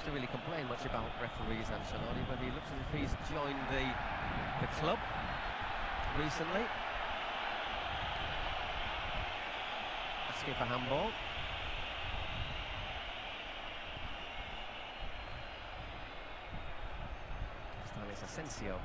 seems to really complain much about referees, Ancelotti, but he looks as if he's joined the club recently. Asking for handball. This time it's Asensio.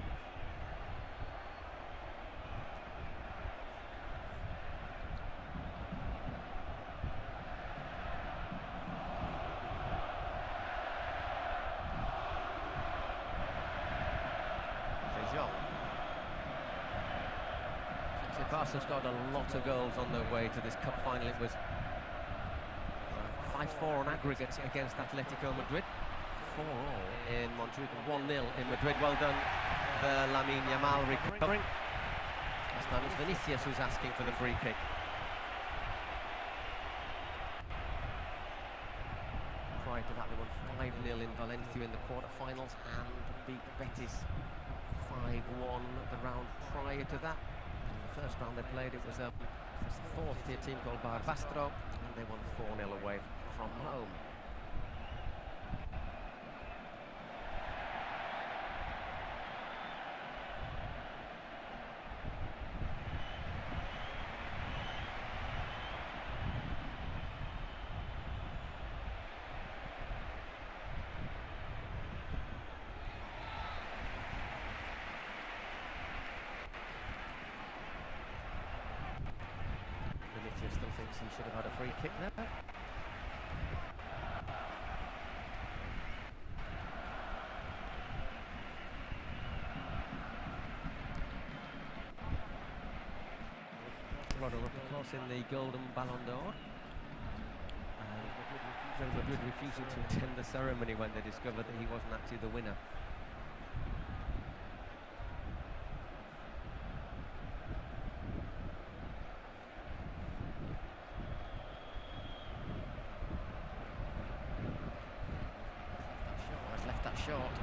Barca's got a lot of goals on their way to this cup final. It was 5-4 on aggregate against Atletico Madrid, 4-all in Montjuic, 1-0 in Madrid. Well done, the Lamine Yamal recovering. This time it's Vinicius who's asking for the free kick. Prior to that, they won 5-0 in Valencia in the quarter-finals and beat Betis 5-1 the round prior to that. First round they played, it was a fourth-tier team called Barbastro, and they won 4-0 away from home. Still thinks he should have had a free kick there. Runner-up, of course, in the Golden Ballon d'Or. Real Madrid refusing to attend the ceremony when they discovered that he wasn't actually the winner. Short.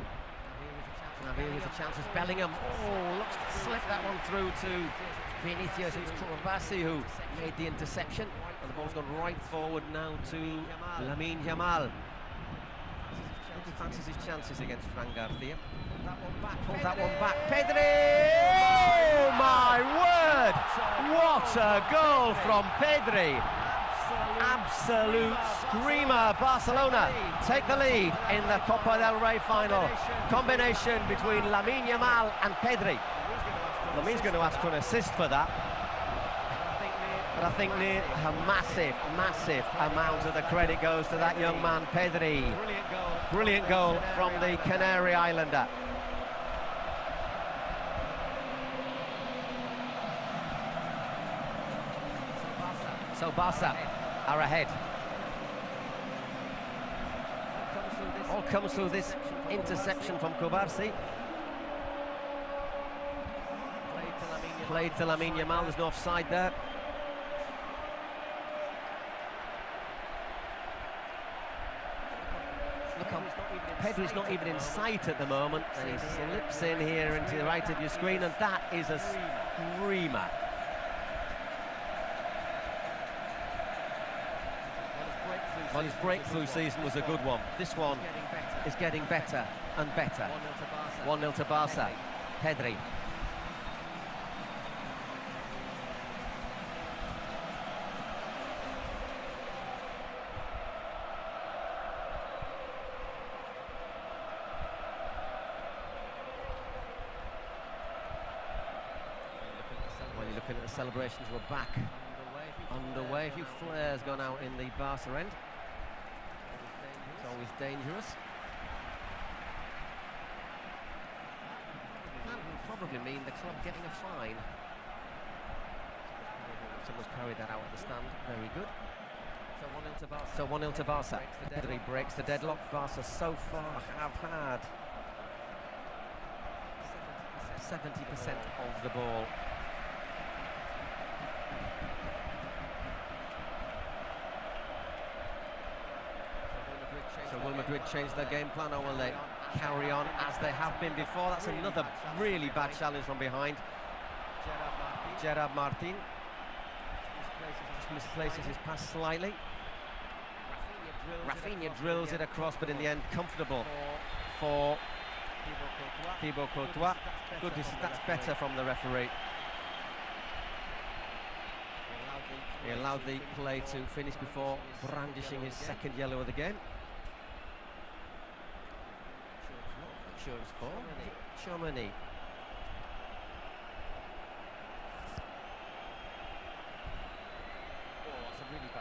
Now here is a chance as Bellingham. Oh, looks to slip that one through to Vinicius. It's Koulibaly who made the interception, and the ball's gone right forward now to Lamine Yamal. He fancies his chances against Fran Garcia. Pulled that one back. Pedri! Oh my word! What a goal from Pedri! Absolute screamer. Barcelona take the lead in the Copa del Rey final. Combination between Lamine Yamal and Pedri. Lamine's going to ask for an assist for that. But I think a massive amount of the credit goes to that young man, Pedri. Brilliant goal from the Canary Islander. So Barca are ahead. All comes through this interception from Koulibaly. Played to Lamine Yamal, there's no offside there. Look on, Pedri's not even in sight at the moment, and he slips in here into the right of your screen, and that is a screamer. Well, his breakthrough season was a good one. This one is getting better and better. 1-0 to Barca. Pedri. When you're looking at the celebrations, we're back underway. A few flares gone out in the Barca end. It's always dangerous. That will probably mean the club getting a fine. Someone's carried that out at the stand. Very good. So 1-0 to Barca. Pedri breaks the deadlock. Barca so far have had 70% of the ball. So will Madrid change their game plan, or will they carry on as they have been before? That's another really bad challenge from behind. Gerard Martin just misplaces his pass slightly. Rafinha drills it across, but in the end, comfortable for Thibaut Courtois. Good, that's better from the referee. He allowed the play to finish before brandishing his second yellow of the game. Sure it's for Chomany.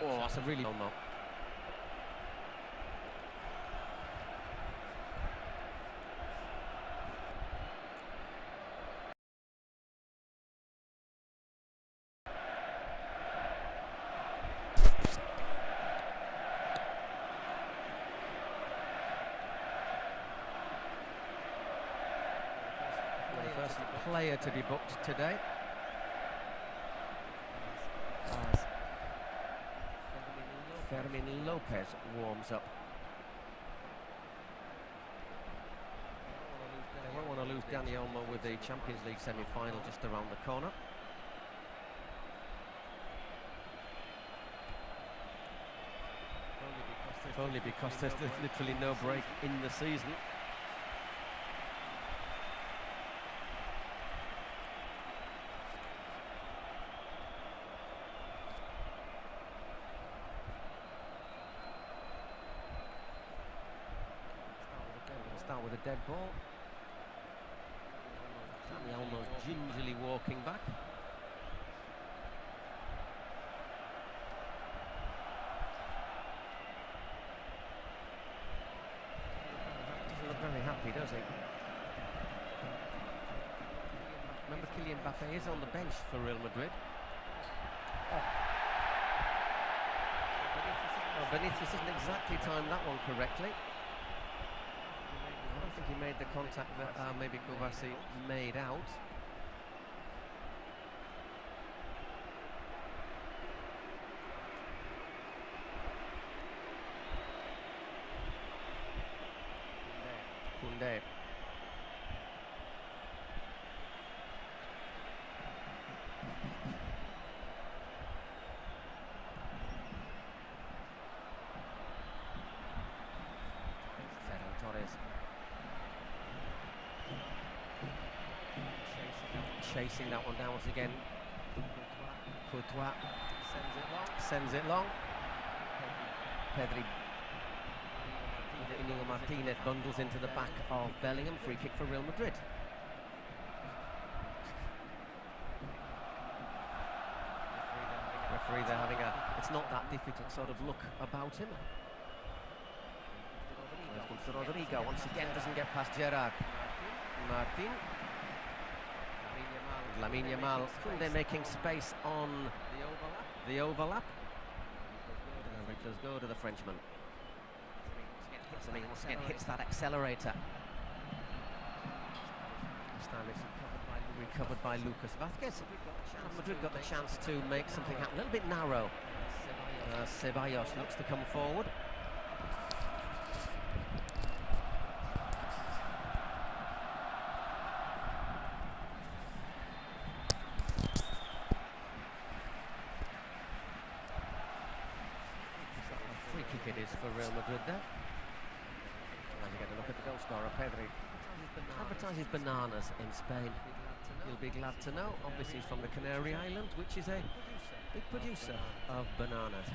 Oh, that's a really bad shot. The first player to be booked today. Fermin Lopez warms up. They won't want to lose Dani Olmo with the Champions League semi-final just around the corner. If only because there's literally no break in the season. Start with a dead ball. Dani Olmo's gingerly walking back. Doesn't look very happy, does he? Remember, Kylian Mbappe is on the bench for Real Madrid. Benitez didn't exactly time that one correctly. I think he made the contact that maybe Kovacic made out. Koundé. Ferran Torres. Chasing that one down once again. Courtois sends it long. Pedri. Inigo Martinez bundles into the back of Bellingham. Free kick for Real Madrid. Referee, they're having a. It's not that difficult sort of look about him. Comes to Rodrigo. Once again, doesn't get past Gerard. Martin. Lamine Yamal. They're making space on the overlap. And it does go to the Frenchman. Once again hits that accelerator. This time it's recovered by Lucas Vazquez. Madrid got the chance to make something happen. A little bit narrow. Ceballos looks to come forward. Free kick it is for Real Madrid there. And you get a look at the goal scorer, Pedri. Advertises bananas in Spain. You'll be glad to know. Obviously he's from the Canary Islands, which is a big producer of bananas.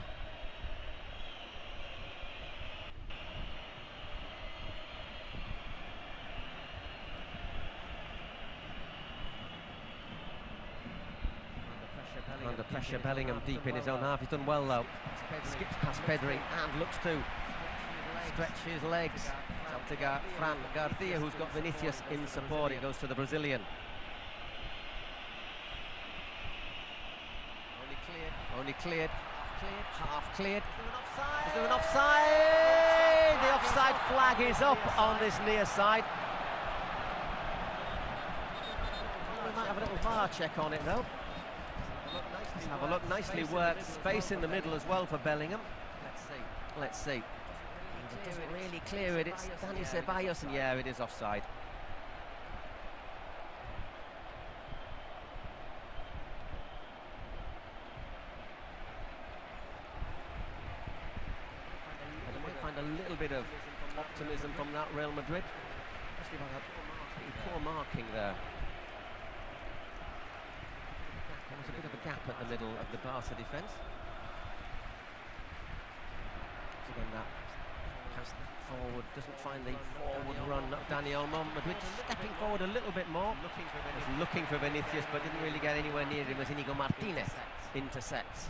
Under pressure, Bellingham deep in his own half. He's done well though. Skips past Pedri and looks to stretch his legs. It's up to Fran Garcia, who's got Vinicius in support. It goes to the Brazilian. Only cleared. Half cleared. Is there an offside? The offside flag is up on this near side. We might have a little VAR check on it though. Have a look, nicely worked. Space in the middle as well for Bellingham. Let's see. It doesn't really clear it. It's Dani Ceballos, and yeah, it is offside. optimism from that Real Madrid. Especially by that poor marking there. There was a bit of a gap at the middle of the Barca defence. So again, that pass forward doesn't find the forward run of Dani Olmo. Madrid stepping forward a little bit more. Was looking for Vinicius, but didn't really get anywhere near him as Inigo Martinez intercepts.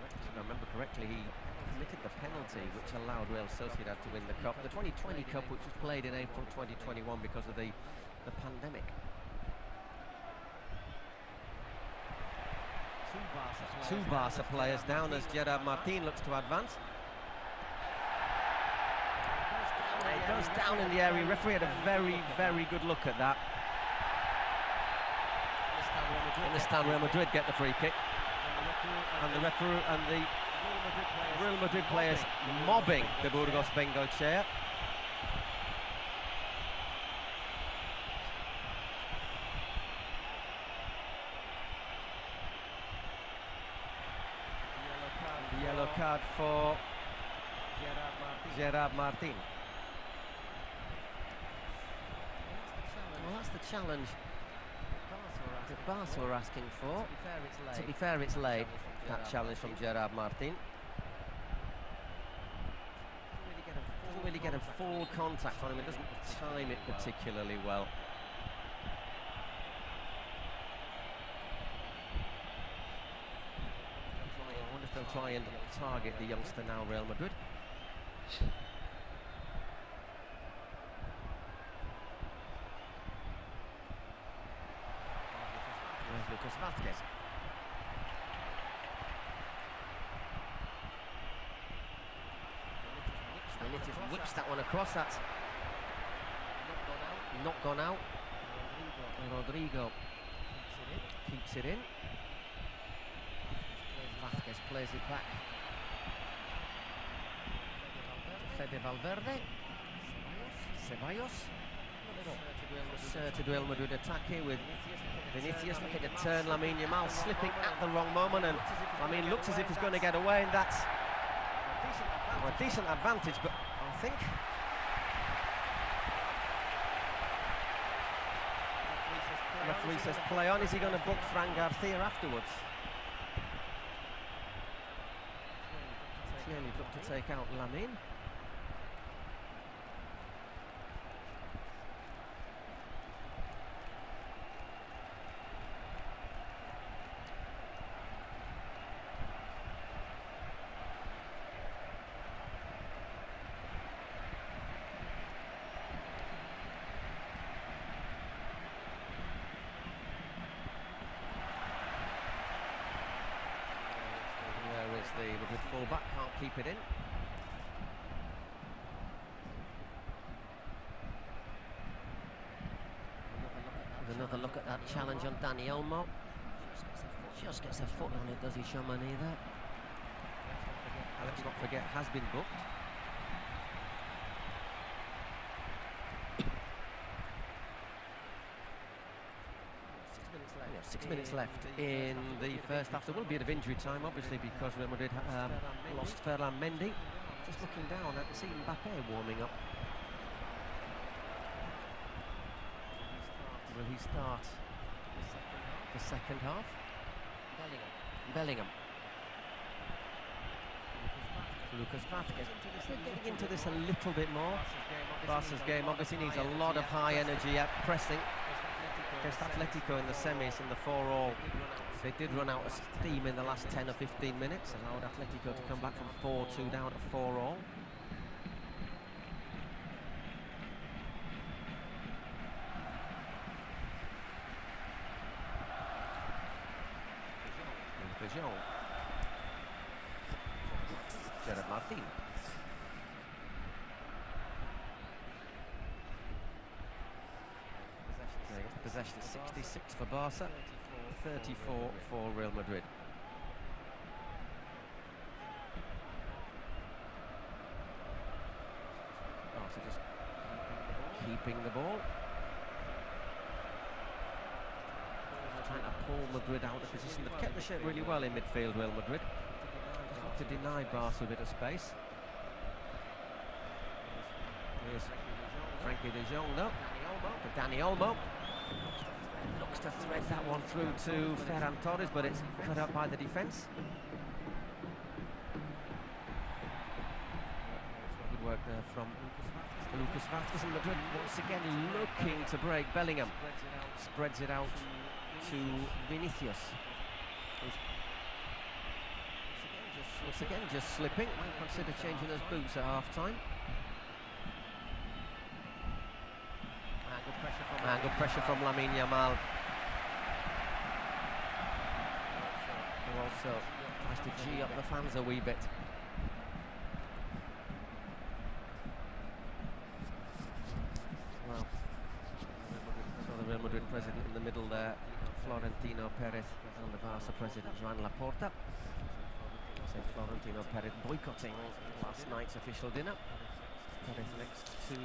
If I remember correctly, he committed the penalty which allowed Real Sociedad to win the Cup. The 2020 Cup, which was played in April 2021 because of the pandemic. Two Barca players down as Gerard Martin looks to advance. It goes down in the area. Referee had a very good look at that. And this time Real Madrid get the free kick. And the referee and the Real Madrid players mobbing the Burgos Bengoechea. Yellow card for Gerard Martin. Well, that's the challenge that Barca were asking for. To be fair, it's late, that challenge from Gerard Martin. Doesn't really get a full contact on him, it doesn't time it particularly well. I wonder if they'll try and target the youngster now, Real Madrid. Lucas Vázquez. Vinicius whips that one across. That's not gone out. Rodrigo keeps it in. Vázquez plays it back. Fede Valverde. Ceballos. Inserted Real Madrid attack here with Vinicius looking to turn Lamine Yamal, slipping at the wrong moment, and Lamine looks as if he's going to get away, and that's a decent advantage, but I think the referee says play on. Is he going to book Fran Garcia afterwards? Clearly looked to take out Lamine. The Madrid full-back can't keep it in. Another look at that challenge on Dani Olmo. Just gets a foot on it, does he, Chamonix there? Let's not forget, has been booked. 6 minutes left in the first half. There will be a bit of injury time, obviously, because Real Madrid lost Ferland Mendy. Just looking down, I can see Mbappe warming up. Will he start the second half? Bellingham. Lucas Vázquez. Getting into this a little bit more. Barca's game obviously needs a lot of high energy at pressing. Against Atletico in the semis in the 4-all. They did run out of steam in the last 10 or 15 minutes, allowed Atletico to come back from 4-2 down to 4-all. Gerard Martin. Possession 66 for Barca, 34 for Real Madrid. Barca just keeping the ball. Trying to pull Madrid out of position. They've kept the shape really well in midfield, Real Madrid. Just want to deny Barca a bit of space. was Frankie de Jong, no. Dani Olmo. Looks to thread that one through to Ferran Torres, but it's cut out by the defence. Good work there from Lucas Vázquez, and Madrid once again looking to break. Bellingham spreads it out to Vinicius. Once again just slipping. Might consider changing those boots at half-time. And good pressure from Lamine Yamal. Who also tries to G up the fans a wee bit. Well, the Real Madrid president in the middle there, Florentino Perez, and the Barca president, Joan Laporta. St. Florentino Perez boycotting last night's official dinner. Perez next to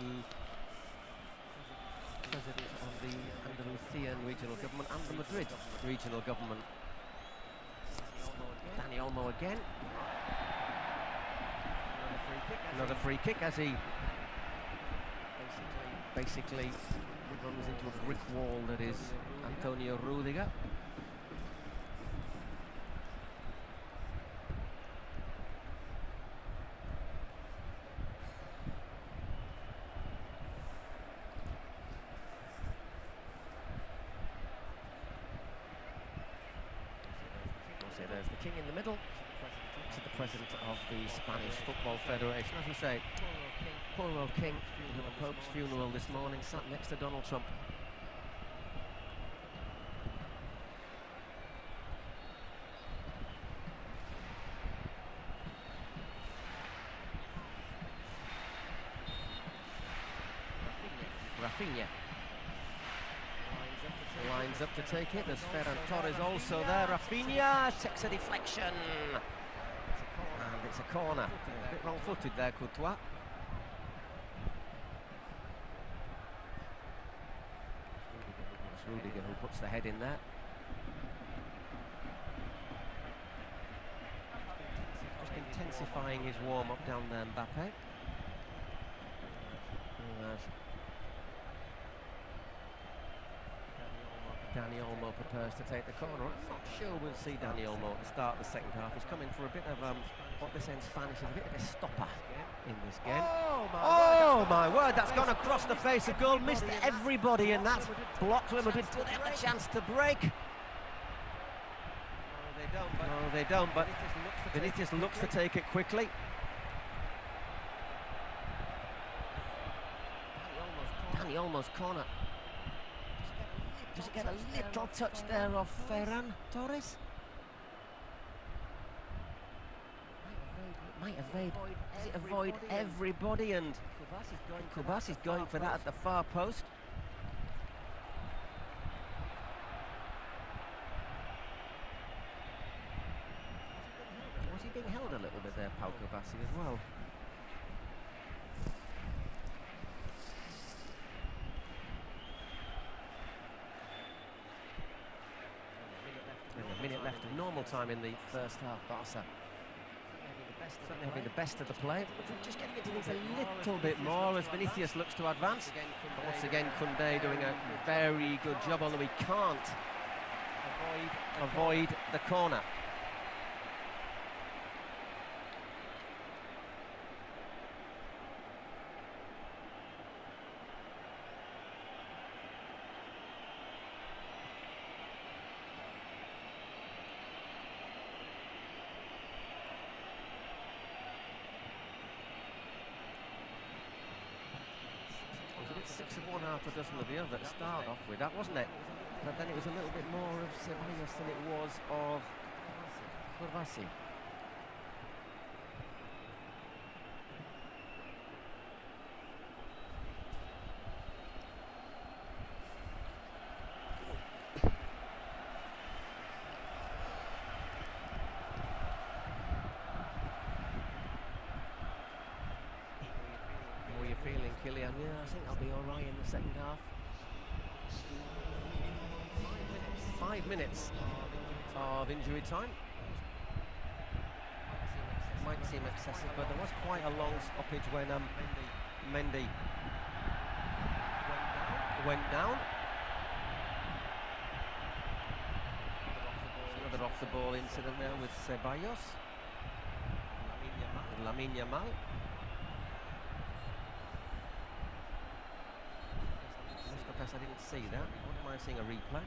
president of the Andalusian regional government and the Madrid regional government. Dani Olmo again. Another free kick as he basically runs into a brick wall that is Antonio Rudiger. There's the king in the middle, to the president of the Spanish Football Federation. As we say, poor old king at the Pope's funeral this morning, sat next to Donald Trump. Rafinha lines up to take it. There's Ferran Torres also there. Rafinha takes a deflection. And it's a corner. A bit wrong-footed there, Courtois. It's Rudiger who puts the head in there. Just intensifying his warm-up down there, Mbappe. Dani Olmo prepares to take the corner. I'm not sure we'll see Dani Olmo at the start of the second half. He's coming for a bit of what they say in Spanish is a bit of a stopper in this game. Oh my word, that's gone across the face of goal, missed everybody, and that's blocked. Real Madrid still have the chance to break. No, they don't, but Vinicius looks to take it quickly. Dani Olmo's corner. Does it get a little touch there of Ferran Torres? Might evade. Does it avoid everybody? And Kubasi's going for that at the far post. Was he being held a little bit there, Pau Kubasi, as well? Minute left of normal time in the first half. Barca certainly having the best of the play, but just getting into things a little bit more as Vinicius looks to advance. But once again, Koundé doing a very good job, although he can't avoid the corner. Six of one, half a dozen of the other to start off with, that wasn't it? But then it was a little bit more of Ceballos than it was of Kubasi. Yeah, I think I'll be all right in the second half. 5 minutes of injury time. might seem excessive, but there was quite a long stoppage when Mendy went down. Another off-the-ball incident there with Ceballos. Lamine Yamal. I didn't see that. I wouldn't mind seeing a replay.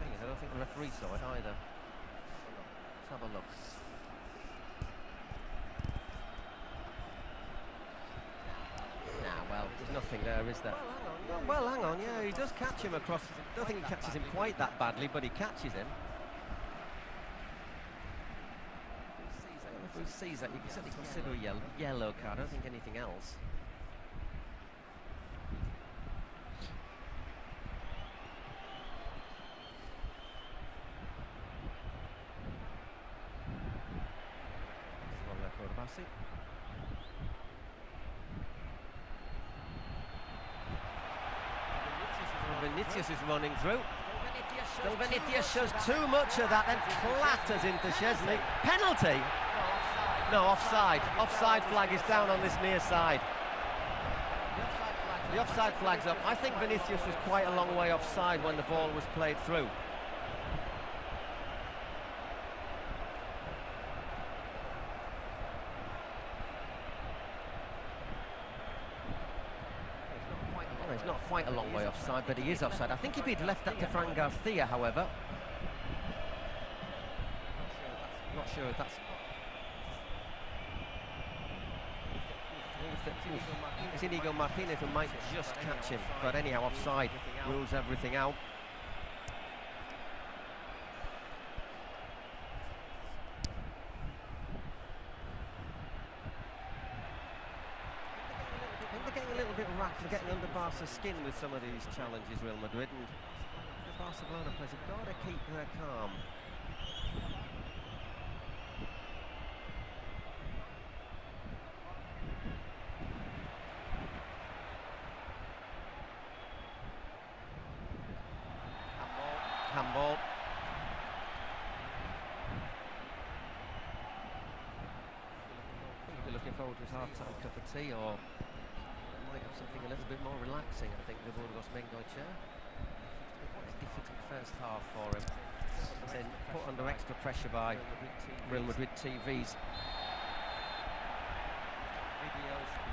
I don't think the referee saw it either. Let's have a look. Well, there's nothing there, is there? Well, hang on, yeah, he does catch him across. I don't think he catches him quite that badly, but he catches him. If he sees that, you can certainly consider a yellow card. I don't think anything else. Vinicius is running through. Still Vinicius shows too much of that, then clatters into Szczesny. Penalty? No, offside. Offside flag is down on this near side. The offside flag's up. I think Vinicius was quite a long way offside when the ball was played through. He's not quite a long way offside, but he is offside. I think if he'd left that to Fran Garcia, however. Not sure if that's... It's Inigo Martinez who might just catch him, but anyhow, offside rules everything out. For getting under Barca's skin with some of these challenges, Real Madrid, and the Barcelona players have got to keep their calm. Handball. I think he'll be looking forward to his half-time cup of tea, or might have something a little bit more relaxing, I think, with Burgos Bengoechea. Quite a difficult first half for him. Then put under extra pressure by Real Madrid TV's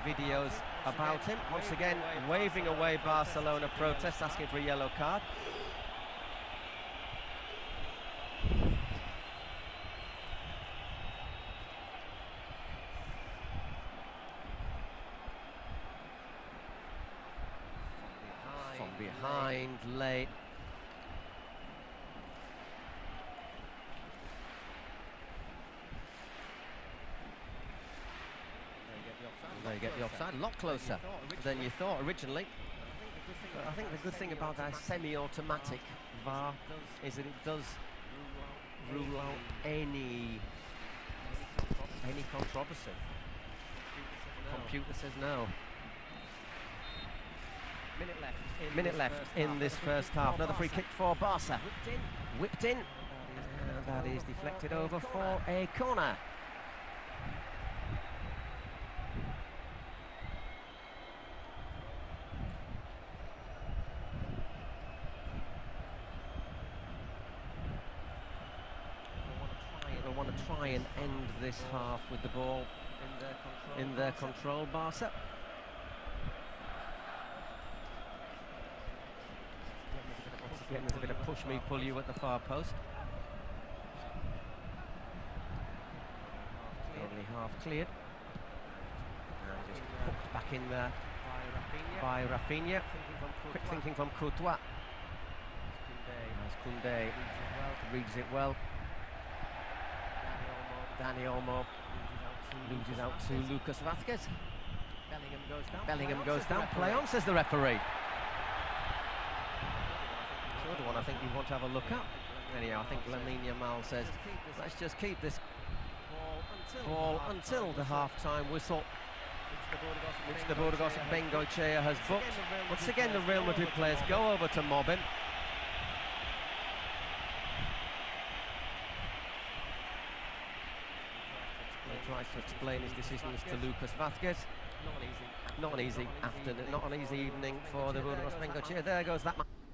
videos about him. Once again, waving away Barcelona protests, asking for a yellow card. Behind, late. There you get the offside. A lot closer than you thought originally. But I think the good thing about that semi-automatic VAR is that it does rule out any controversy. Computer says no. Minute left in this first half. Another free kick for Barca. Whipped in. And that is deflected over for a corner. They want to try and end this half with the ball in their control, Barca. Getting a bit of push me, pull you at the far post. Only half cleared. And just hooked back in there by Rafinha. Quick thinking from Courtois. As Koundé reads it well. Dani Olmo loses out to Lucas Vázquez. Bellingham goes down. Play on, says the referee. Another one I think you want to have a look at. Anyhow, I think Lamine Yamal says, let's just keep this ball until the half-time whistle, which the Burgos Bengoechea has booked. Once again, the Real Madrid players go over to mob him. to explain his decisions to Lucas Vazquez. Not an easy afternoon, not an easy evening for the Bruno Bengoche. There goes that man.